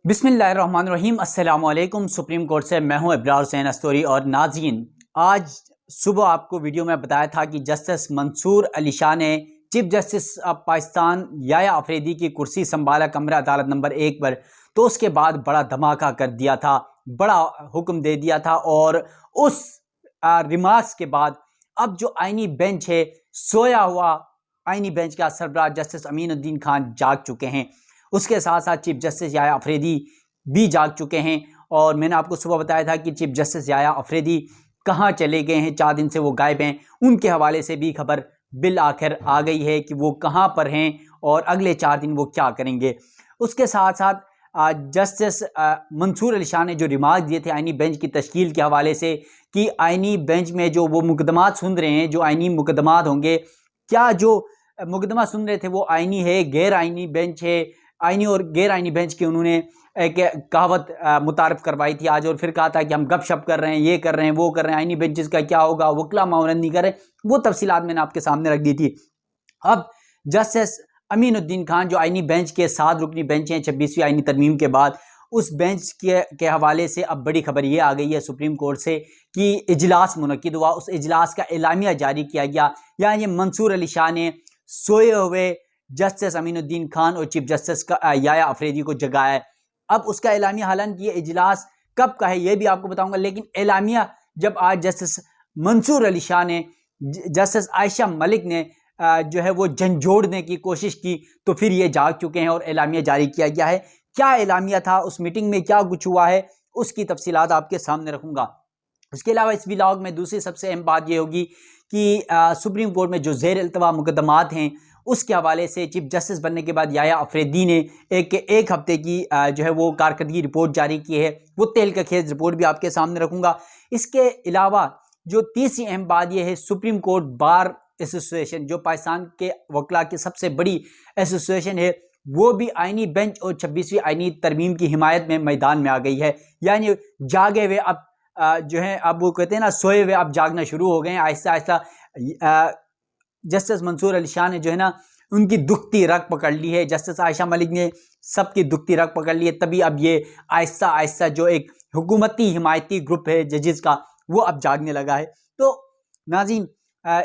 बिस्मिल्लाहिर्रहमानिर्रहीम अस्सलाम वालेकुम। सुप्रीम कोर्ट से मैं हूं इब्रार हुसैन अस्तोरी। और नाज़रीन, आज सुबह आपको वीडियो में बताया था कि जस्टिस मंसूर अली शाह ने chief justice of Pakistan Yahya Afridi की कुर्सी संभाला कमरा अदालत नंबर 1 पर। तो उसके बाद बड़ा धमाका कर दिया था, बड़ा हुक्म दे दिया था। और उस रिमार्क्स के बाद अब जो आईनी बेंच है, सोया हुआ आईनी बेंच का सरबराह जस्टिस अमीनुद्दीन खान जाग चुके हैं। उसके साथ साथ चीफ जस्टिस याया अफरीदी भी जाग चुके हैं। और मैंने आपको सुबह बताया था कि चीफ जस्टिस याया अफरीदी कहाँ चले गए हैं, 4 दिन से वो गायब हैं। उनके हवाले से भी खबर बिल आखिर आ गई है कि वो कहाँ पर हैं और अगले 4 दिन वो क्या करेंगे। उसके साथ साथ जस्टिस मंसूर अली शाह ने जो रिमार्क दिए थे आईनी बेंच की तश्कील के हवाले से कि आईनी बेंच में जो वो मुकदमात सुन रहे हैं, जो आईनी मुकदमात होंगे, क्या जो मुकदमा सुन रहे थे वो आईनी है, गैर आईनी बेंच है। आईनी और गैर आईनी बेंच की उन्होंने एक कहावत मुतारफ़ करवाई थी आज, और फिर कहा था कि हम गपशप कर रहे हैं, ये कर रहे हैं, वो कर रहे हैं, आईनी बेंचेस का क्या होगा, वकला मामला नहीं कर रहे। वो तफसीलात मैंने आपके सामने रख दी थी। अब जस्टिस अमीनुद्दीन खान जो आईनी बेंच के 7 रुकनी बेंच हैं 26वीं आईनी तरमीम के बाद, उस बेंच के हवाले से अब बड़ी खबर ये आ गई है सुप्रीम कोर्ट से कि इजलास मुनक्किद हुआ। उस इजलास का एलामिया जारी किया गया। यानी मंसूर अली शाह ने सोए हुए जस्टिस अमीनुद्दीन खान और चीफ जस्टिस का याया अफरीदी को जगाया है। अब उसका एलामिया, हालांकि ये इजलास कब का है ये भी आपको बताऊंगा, लेकिन एलामिया जब आज जस्टिस मंसूर अली शाह ने, जस्टिस आयशा मलिक ने जो है वो झंझोड़ने की कोशिश की, तो फिर ये जाग चुके हैं और एलामिया जारी किया गया है। क्या एलामिया था, उस मीटिंग में क्या कुछ हुआ है, उसकी तफसीलात आपके सामने रखूंगा। उसके अलावा इस व्लॉग में दूसरी सबसे अहम बात यह होगी कि सुप्रीम कोर्ट में जो ज़ेर इल्तवा मुकदमात हैं उसके हवाले से चीफ जस्टिस बनने के बाद याया अफरीदी ने एक हफ्ते की जो है वो कारकर्दगी रिपोर्ट जारी की है। वो तेल का खेज रिपोर्ट भी आपके सामने रखूंगा। इसके अलावा जो तीसरी अहम बात यह है, सुप्रीम कोर्ट बार एसोसिएशन जो पाकिस्तान के वकला की सबसे बड़ी एसोसिएशन है, वो भी आईनी बेंच और 26वीं आईनी तरमीम की हिमायत में मैदान में आ गई है। यानी जागे हुए अब जो है, अब वो कहते हैं ना, सोए हुए अब जागना शुरू हो गए हैं आहिस्ता आहिस्ता। जस्टिस मंसूर अली शाह ने जो है ना, उनकी दुखती रग पकड़ ली है। जस्टिस आयशा मलिक ने सबकी दुखती रग पकड़ ली है। तभी अब ये आहिस्ता आहिस्ता जो एक हुकूमती हिमायती ग्रुप है जजेस का, वो अब जागने लगा है। तो नाज़रीन,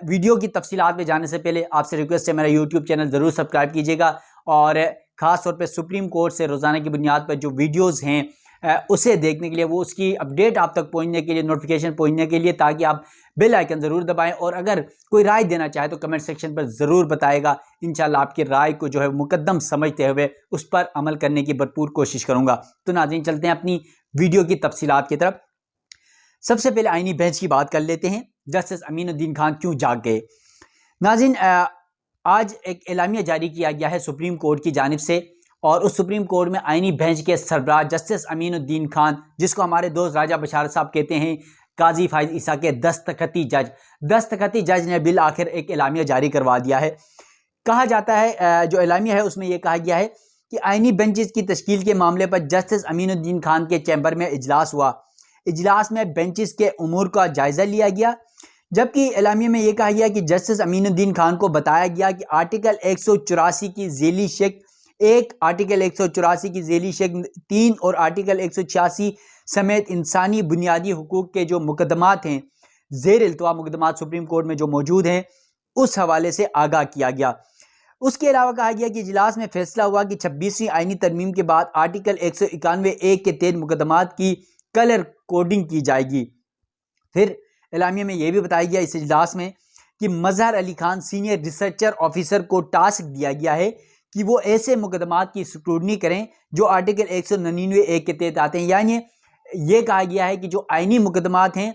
वीडियो की तफसीलात में जाने से पहले आपसे रिक्वेस्ट है, मेरा यूट्यूब चैनल ज़रूर सब्सक्राइब कीजिएगा। और ख़ास तौर पे सुप्रीम कोर्ट से रोज़ाना की बुनियाद पर जो वीडियोज़ हैं उसे देखने के लिए, वो उसकी अपडेट आप तक पहुंचने के लिए, नोटिफिकेशन पहुंचने के लिए, ताकि आप बेल आइकन ज़रूर दबाएं। और अगर कोई राय देना चाहे तो कमेंट सेक्शन पर ज़रूर बताएगा। इंशाल्लाह आपकी राय को जो है मुकद्दम समझते हुए उस पर अमल करने की भरपूर कोशिश करूँगा। तो नाज़रीन, चलते हैं अपनी वीडियो की तफसीलात की तरफ। सबसे पहले आईनी बेंच की बात कर लेते हैं। जस्टिस अमीनुद्दीन खान क्यों जाग गए। नाज़रीन, आज एक एलामिया जारी किया गया है सुप्रीम कोर्ट की जानिब से, और उस सुप्रीम कोर्ट में आईनी बेंच के सरबराह जस्टिस अमीनुद्दीन खान, जिसको हमारे दोस्त राजा बशारत साहब कहते हैं, काजी फाइज ईसा के दस्तखती जज ने बिल आखिर एक एलामिया जारी करवा दिया है। कहा जाता है, जो एलामिया है उसमें यह कहा गया है कि आईनी बेंचेस की तश्कील के मामले पर जस्टिस अमीनुद्दीन खान के चैम्बर में इजलास हुआ। इजलास में बेंचेस के उमूर का जायजा लिया गया, जबकि एलामिया में यह कहा गया कि जस्टिस अमीनुद्दीन खान को बताया गया कि आर्टिकल 184 की झेली शेक 1, आर्टिकल 184 की झेली शेक 3 और आर्टिकल 186 समेत इंसानी बुनियादी हुकूक के जो मुकदमात हैं, ज़ेर इल्तवा मुकदमात सुप्रीम कोर्ट में जो मौजूद हैं, उस हवाले से आगाह किया गया। उसके अलावा कहा गया कि इजलास में फैसला हुआ कि 26वीं आईनी तरमीम के बाद आर्टिकल 191(1) के तहत मुकदमात की कलर कोडिंग की जाएगी। फिर एलामिया में यह भी बताया गया इस इजलास में कि Mazhar Ali Khan senior researcher officer को टास्क दिया गया है कि वो ऐसे मुकदमात की स्क्रूटनी करें जो आर्टिकल 199(1) के तहत आते हैं। यानी ये कहा गया है कि जो आईनी मुकदमात हैं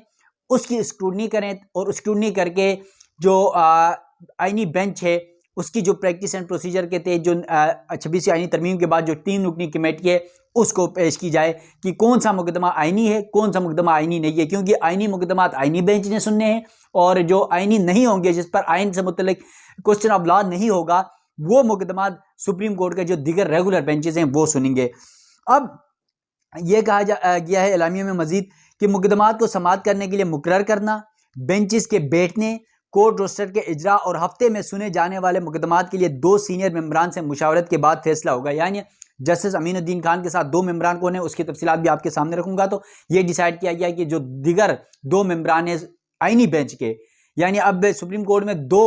उसकी स्क्रूटनी करें, और स्क्रूटनी करके जो आईनी बेंच है उसकी जो प्रैक्टिस एंड प्रोसीजर के तहत जो 26वीं आईनी तरमीम के बाद जो 3 रुकनी कमेटी है उसको पेश की जाए कि कौन सा मुकदमा आईनी है, कौन सा मुकदमा आईनी नहीं है। क्योंकि आईनी मुकदमात आईनी बेंच ने सुनने हैं, और जो आईनी नहीं होंगे, जिस पर आइन से मुतल्लिक क्वेश्चन ऑफ लॉ नहीं होगा, वो मुकदमात सुप्रीम कोर्ट के जो दीगर रेगुलर बेंचेस हैं वो सुनेंगे। अब यह कहा गया है एलामिया में मजीद कि मुकदमात को समाअत करने के लिए मुकर्रर करना, बेंचेस के बैठने, कोर्ट रोस्टर के इजरा और हफ्ते में सुने जाने वाले मुकदमात के लिए 2 सीनियर मेंबरान से मुशावरत के बाद फैसला होगा। यानी जस्टिस अमीनुद्दीन खान के साथ 2 मेंबरान कौन है उसकी तफसीलात भी आपके सामने रखूंगा। तो ये डिसाइड किया गया कि जो दिगर 2 मेंबरान है आईनी बेंच के, यानी अब सुप्रीम कोर्ट में 2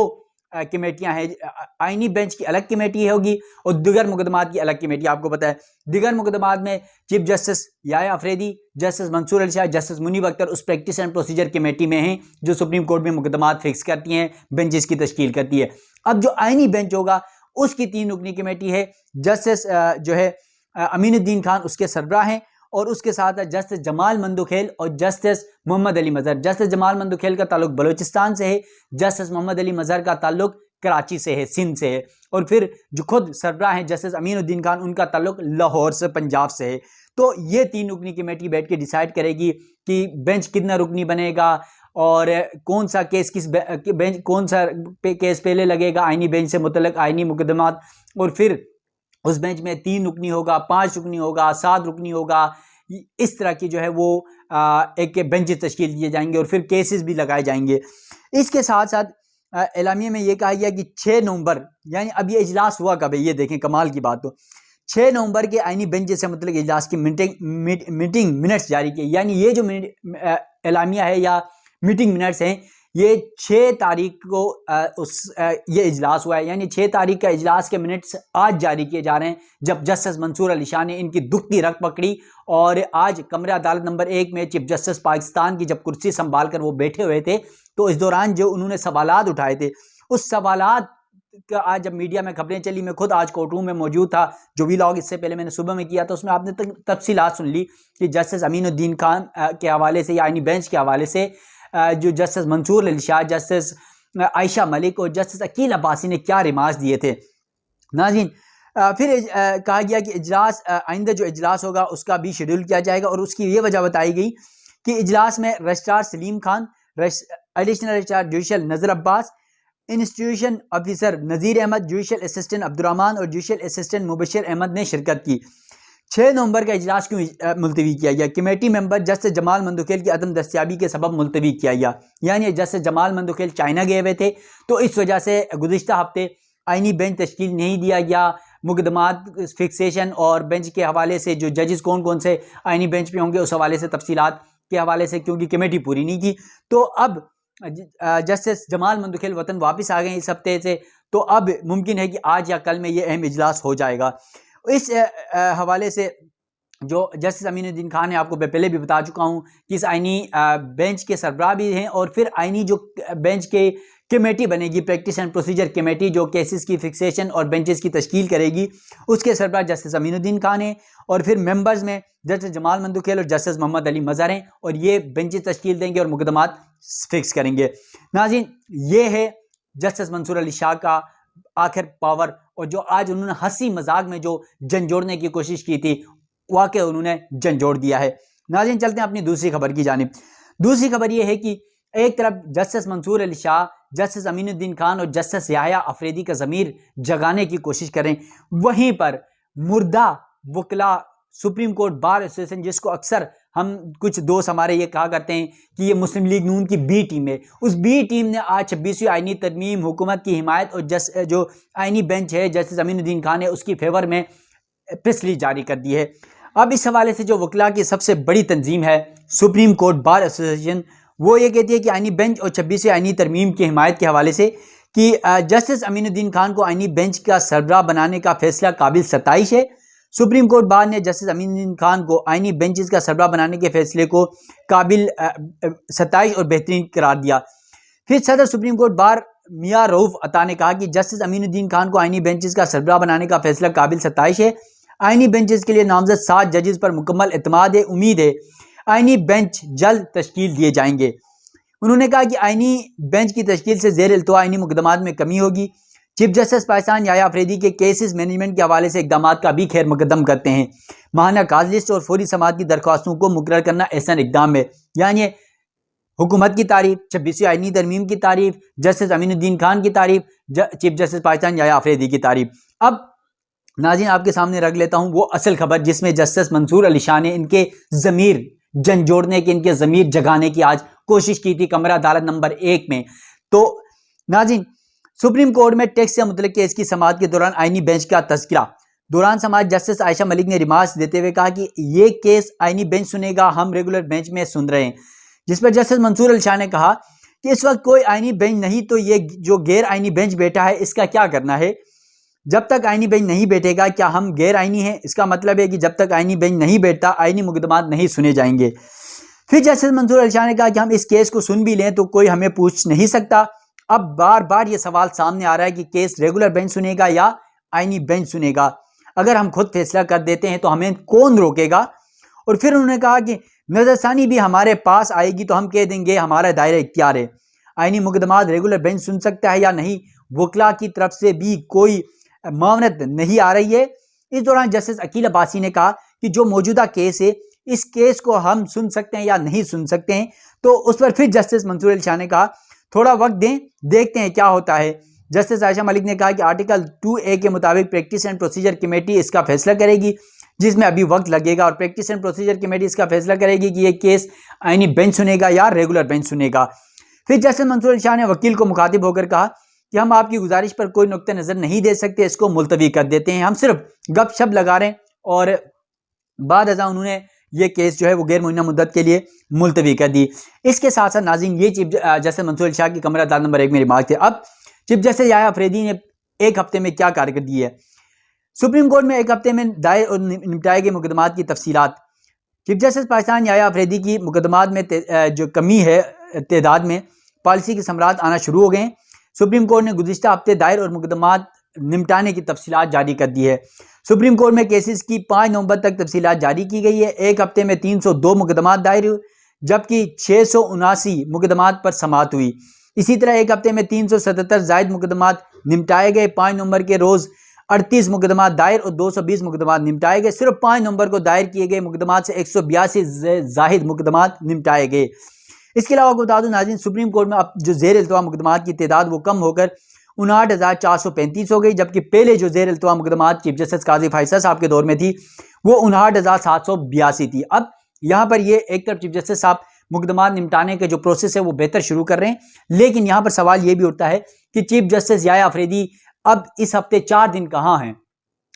कमेटियां हैं, आईनी बेंच की अलग कमेटी होगी और दिगर मुकदमात की अलग कमेटी। आपको पता है दिगर मुकदमात में chief justice Yahya Afridi, justice Mansoor Ali Shah, justice Munib Akhtar उस प्रैक्टिस एंड प्रोसीजर कमेटी में हैं जो सुप्रीम कोर्ट में मुकदमात फिक्स करती हैं, बेंचेस की तश्कील करती है। अब जो आईनी बेंच होगा उसकी 3 रुकनी कमेटी है, जस्टिस जो है अमीनुद्दीन खान उसके सरबराह हैं और उसके साथ है जस्टिस जमाल मंदुखेल और जस्टिस मोहम्मद अली मजहर। जस्टिस जमाल मंदुखेल का ताल्लुक बलूचिस्तान से है, जस्टिस मोहम्मद अली मजहर का ताल्लुक कराची से है, सिंध से है, और फिर जो खुद सरबराह हैं जस्टिस अमीनुद्दीन खान उनका ताल्लुक लाहौर से, पंजाब से है। तो ये 3 रुकनी कमेटी बैठ के डिसाइड करेगी कि बेंच कितना रुकनी बनेगा और कौन सा केस किस बेंच, कौन सा केस पहले लगेगा आईनी बेंच से मुतल्लिक आईनी मुकदमात, और फिर उस बेंच में 3 रुकनी होगा, 5 रुकनी होगा, 7 रुकनी होगा। इस तरह की जो है वो एक बेंच तश्कील दिए जाएंगे और फिर केसेस भी लगाए जाएंगे। इसके साथ साथ एलामिया में ये कहा गया कि 6 नवंबर, यानी अब ये इजलास हुआ कब है, ये देखें कमाल की बात। तो 6 नवंबर के आईनी बेंच से मतलब इजलास की मीटिंग मिनट्स जारी किए, यानी ये जो एलामिया है या मीटिंग मिनट्स हैं ये 6 तारीख को ये इजलास हुआ है, यानी 6 तारीख का इजलास के मिनट्स आज जारी किए जा रहे हैं जब जस्टिस मंसूर अली शाह ने इनकी दुख की रख पकड़ी। और आज कमरा अदालत नंबर 1 में चीफ जस्टिस पाकिस्तान की जब कुर्सी संभाल कर वो बैठे हुए थे तो इस दौरान जो उन्होंने सवालात उठाए थे उस सवालात का आज जब मीडिया में खबरें चली, मैं खुद आज कोर्ट रूम में मौजूद था, जो व्लॉग इससे पहले मैंने सुबह में किया था उसमें आपने तफसीलात सुन ली कि जस्टिस अमीनुद्दीन खान के हवाले से या आईनी बेंच के हवाले से जो जस्टिस मंसूर अली शाह, जस्टिस आयशा मलिक और जस्टिस अकील अब्बासी ने क्या रिमार्क्स दिए थे। नाज़रीन फिर कहा गया कि इजलास आइंदा जो इजलास होगा उसका भी शेड्यूल किया जाएगा और उसकी ये वजह बताई गई कि इजलास में registrar Salim Khan, additional registrar judicial नज़र अब्बास, इंस्टीट्यूशन ऑफिसर नज़ीर अहमद, जुडिशल असिस्टेंट अब्दुर्रहमान और जुडिशल असिस्टेंट मुबशर अहमद ने शिरकत की। 6 नवंबर का इजलास क्यों मुलतवी किया गया? Committee member justice Jamal Mandokhail की अदम दस्तियाबी के सबब मुलतवी किया गया, यानी जस्टिस जमाल मंदुखेल चाइना गए हुए थे तो इस वजह से गुज़िश्ता हफ्ते आईनी बेंच तश्कील नहीं दिया गया। मुकदमात फिक्सेशन और बेंच के हवाले से जो जजेस कौन कौन से आईनी बेंच पे होंगे उस हवाले से तफसीलात के हवाले से क्योंकि कमेटी पूरी नहीं की, तो अब जस्टिस जमाल मंदुखेल वतन वापस आ गए इस हफ्ते से, तो अब मुमकिन है कि आज या कल में ये अहम इजलास हो जाएगा। इस हवाले से जो जस्टिस अमीनुद्दीन खान है आपको मैं पहले भी बता चुका हूँ कि इस आईनी बेंच के सरबराह भी हैं और फिर आईनी जो बेंच के कमेटी बनेगी प्रैक्टिस एंड प्रोसीजर कमेटी जो केसेस की फिक्सेशन और बेंचेस की तश्कील करेगी उसके सरबराह जस्टिस अमीनुद्दीन खान है और फिर मेंबर्स में जस्टिस जमाल मंदुखेल और जस्टिस मोहम्मद अली मजहर हैं और ये बेंचेस तश्कील देंगे और मुकदमात फिक्स करेंगे। नाज़रीन ये है जस्टिस मंसूर अली शाह का आखिर पावर और जो आज उन्होंने हंसी मजाक में जो झंझोड़ने की कोशिश की थी वाकई उन्होंने झंझोड़ दिया है। नाज़रीन चलते हैं अपनी दूसरी खबर की जानिब। दूसरी खबर यह है कि एक तरफ जस्टिस मंसूर अली शाह, जस्टिस अमीनुद्दीन खान और जस्टिस याया अफरीदी का ज़मीर जगाने की कोशिश करें, वहीं पर मुर्दा वकला सुप्रीम कोर्ट बार एसोसिएशन जिसको अक्सर हम कुछ दोस्त हमारे ये कहा करते हैं कि ये मुस्लिम लीग नून की बी टीम है, उस बी टीम ने आज 26वीं आईनी तरमीम हुकूमत की हिमायत और जो आईनी बेंच है जस्टिस अमीनुद्दीन खान है उसकी फेवर में प्रेस रिलीज जारी कर दी है। अब इस हवाले से जो वकला की सबसे बड़ी तंजीम है सुप्रीम कोर्ट बार एसोसिएशन, वो ये कहती है कि आईनी बेंच और 26वीं आईनी तरमीम की हिमायत के हवाले से कि जस्टिस अमीनुद्दीन खान को आईनी बेंच का सरबराह बनाने का फैसला काबिल सताइश है। सुप्रीम कोर्ट बार ने जस्टिस अमीनुद्दीन खान को आईनी बेंचेस का सरबराह बनाने के फैसले को काबिल सताइश और बेहतरीन करार दिया। फिर सदर सुप्रीम कोर्ट बार मियां रऊफ अता ने कहा कि जस्टिस अमीनुद्दीन खान को आईनी बेंचेस का सरबराह बनाने का फैसला काबिल सताइश है। आईनी बेंचेस के लिए नामजद 7 जजेस पर मुकम्मल एतमाद है, उम्मीद है आईनी बेंच जल्द तश्कील दिए जाएंगे। उन्होंने कहा कि आईनी बेंच की तश्कील से ज़ेर इल्तवा आईनी मुकदमात में कमी होगी। चीफ जस्टिस पाकिस्तान याया अफरीदी के केसेस मैनेजमेंट के हवाले से इकदाम का भी खैर मकदम करते हैं। माहाना काज लिस्ट और फौरी समाअत की दरख्वास्तों को मुकर्रर करना ऐसा इकदाम है, यानी हुकूमत की तारीफ, 26वीं आईनी तरमीम की तारीफ, जस्टिस अमीनुद्दीन खान की तारीफ, चीफ जस्टिस पाकिस्तान याया अफरीदी की तारीफ। अब नाज़रीन आपके सामने रख लेता हूँ वो असल खबर जिसमें जस्टिस मंसूर अली शाह ने इनके ज़मीर झंझोड़ने की, इनके ज़मीर जगाने की आज कोशिश की थी कमरा अदालत नंबर 1 में। तो नाज़रीन सुप्रीम कोर्ट में टैक्स से मुतल्लिक केस की समाअत के दौरान आईनी बेंच का तज़किरा, दौरान समाज जस्टिस आयशा मलिक ने रिमार्क्स देते हुए कहा कि ये केस आईनी बेंच सुनेगा, हम रेगुलर बेंच में सुन रहे हैं। जिस पर जस्टिस मंसूर अली शाह ने कहा कि इस वक्त कोई आईनी बेंच नहीं, तो ये जो गैर आईनी बेंच बैठा है इसका क्या करना है। जब तक आईनी बेंच नहीं बैठेगा क्या हम गैर आईनी हैं? इसका मतलब है कि जब तक आईनी बेंच नहीं बैठता आईनी मुकदमात नहीं सुने जाएंगे। फिर जस्टिस मंसूर अली शाह ने कहा कि हम इस केस को सुन भी लें तो कोई हमें पूछ नहीं सकता। अब बार बार ये सवाल सामने आ रहा है कि केस रेगुलर बेंच सुनेगा या आईनी बेंच सुनेगा। अगर हम खुद फैसला कर देते हैं तो हमें कौन रोकेगा। और फिर उन्होंने कहा कि नजरसानी भी हमारे पास आएगी तो हम कह देंगे हमारा दायरा इख्तियार है, आईनी मुकदमात रेगुलर बेंच सुन सकता है या नहीं। वकला की तरफ से भी कोई मामनत नहीं आ रही है। इस दौरान जस्टिस अकील अब्बासी ने कहा कि जो मौजूदा केस है इस केस को हम सुन सकते हैं या नहीं सुन सकते हैं। तो उस पर फिर जस्टिस मंसूर अली शाह ने कहा थोड़ा वक्त दें, देखते हैं क्या होता है। जस्टिस आयशा मलिक ने कहा कि आर्टिकल 2A के मुताबिक प्रैक्टिस एंड प्रोसीजर कमेटी इसका फैसला करेगी, जिसमें अभी वक्त लगेगा, और प्रैक्टिस एंड प्रोसीजर कमेटी इसका फैसला करेगी कि ये केस आईनी बेंच सुनेगा या रेगुलर बेंच सुनेगा। फिर जस्टिस मंसूर अली शाह ने वकील को मुखातिब होकर कहा कि हम आपकी गुजारिश पर कोई नुक्ता नज़र नहीं दे सकते, इसको मुलतवी कर देते हैं, हम सिर्फ गपशप लगा रहे हैं। और बाद अज़ा उन्होंने ये केस जो है वो गैर मुअय्यना मुद्दत के लिए मुलतवी कर दी। इसके साथ साथ नाज़रीन ये चीफ जस्टिस मंसूर अली शाह की कमरा अदालत नंबर 1 में रिमार्क थे। अब चीफ जस्टिस याया अफरीदी ने एक हफ्ते में क्या कारकर्दगी है। सुप्रीम कोर्ट में एक हफ्ते में दायर और निपटाए गए मुकदमात की तफसीलात। चीफ जस्टिस पाकिस्तान याया अफरीदी की मुकदमात में जो कमी है तादाद में, पॉलिसी के समरात आना शुरू हो गए। सुप्रीम कोर्ट ने गुज़िश्ता हफ्ते दायर और मुकदमात निपटाने की तफसीलात जारी कर दी है। सुप्रीम कोर्ट में केसेस की 5 नवंबर तक तफसीलात जारी की गई है। एक हफ्ते में 302 मुकदमात दायर हुए, जबकि 679 मुकदमात पर समाअत हुई। इसी तरह एक हफ्ते में 377 जायद मुकदमात निपटाए गए। 5 नवंबर के रोज़ 38 मुकदमात दायर और 220 मुकदमात निपटाए गए। सिर्फ 5 नवंबर को दायर किए गए मुकदमात से 182 जाहिद मुकदमात निपटाए गए। इसके अलावा बता दूं नाज़रीन, सुप्रीम कोर्ट में अब जो ज़ेर इल्तवा मुकदमात की तादाद वो कम होकर 59,435 हो गई, जबकि पहले जो ज़ेर इल्तवा मुकदमात चीफ जस्टिस काजी फैसल साहब के दौर में थी वो 59,782 थी। अब यहाँ पर ये एक तरफ चीफ जस्टिस साहब मुकदमात निपटाने के जो प्रोसेस है वो बेहतर शुरू कर रहे हैं, लेकिन यहाँ पर सवाल ये भी उठता है कि चीफ जस्टिस याया अफरीदी अब इस हफ्ते 4 दिन कहाँ हैं।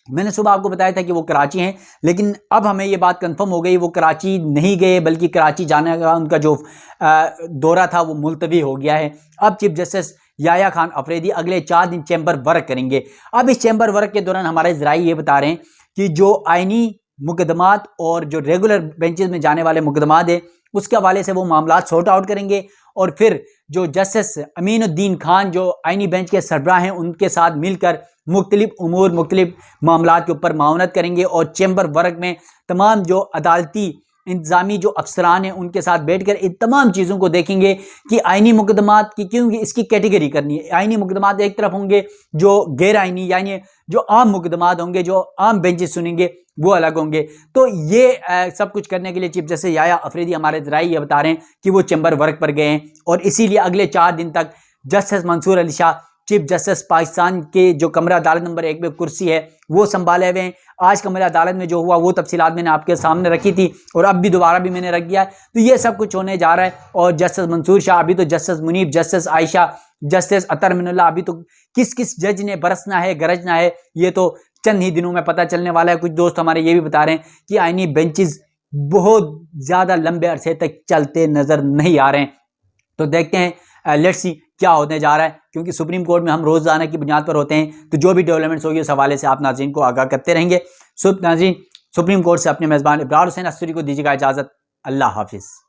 मैंने सुबह आपको बताया था कि वो कराची हैं, लेकिन अब हमें ये बात कंफर्म हो गई वो कराची नहीं गए, बल्कि कराची जाने का उनका जो दौरा था वो मुलतवी हो गया है। अब चीफ जस्टिस याया खान अफरीदी अगले 4 दिन चैम्बर वर्क करेंगे। अब इस चैम्बर वर्क के दौरान हमारे ज़राई ये बता रहे हैं कि जो आइनी मुकदमात और जो रेगुलर बेंचेस में जाने वाले मुकदमात है उसके हवाले से वो मामला सॉर्ट आउट करेंगे, और फिर जो जस्टिस अमीनुद्दीन खान जो आइनी बेंच के सरबराह हैं उनके साथ मिलकर मुख्तलिफ उमूर मुख्तलिफ मामलात के ऊपर मावनत करेंगे, और चैम्बर वर्क में तमाम जो अदालती इंतज़ामी जो अफसरान हैं उनके साथ बैठकर इन तमाम चीज़ों को देखेंगे कि आइनी मुकदमात की क्योंकि इसकी कैटेगरी करनी है। आइनी मुकदमात एक तरफ होंगे, जो गैर आइनी यानी जो आम मुकदमात होंगे, जो आम बेंचेस सुनेंगे वो अलग होंगे। तो ये सब कुछ करने के लिए चीफ जस्टिस याया अफरीदी हमारे ज़राई ये बता रहे हैं कि वो चैम्बर वर्क पर गए हैं, और इसीलिए अगले 4 दिन तक justice Mansoor Ali Shah chief justice Pakistan के जो कमरा अदालत नंबर 1 में कुर्सी है वो संभाले हुए हैं। आज कमरा अदालत में जो हुआ वो तफसीलात मैंने आपके सामने रखी थी, और अब भी दोबारा भी मैंने रख दिया है। तो ये सब कुछ होने जा रहा है, और जस्टिस मंसूर शाह, अभी तो justice Munib, justice Ayesha, justice Athar Minallah, अभी तो किस किस जज ने बरसना है गरजना है ये तो चंद ही दिनों में पता चलने वाला है। कुछ दोस्त हमारे ये भी बता रहे हैं कि आइनी बेंचेस बहुत ज़्यादा लंबे अरसे तक चलते नज़र नहीं आ रहे हैं। तो देखते हैं लेट्स सी क्या होने जा रहा है, क्योंकि सुप्रीम कोर्ट में हम रोज़ाना की बुनियाद पर होते हैं, तो जो भी डेवलपमेंट्स होगी उस हवाले से आप नाज़रीन को आगाह करते रहेंगे। नाज़रीन, सुप्रीम कोर्ट से अपने मेज़बान इब्रार हुसैन अस्तूरी को दीजिएगा इजाज़त। अल्लाह हाफिज़।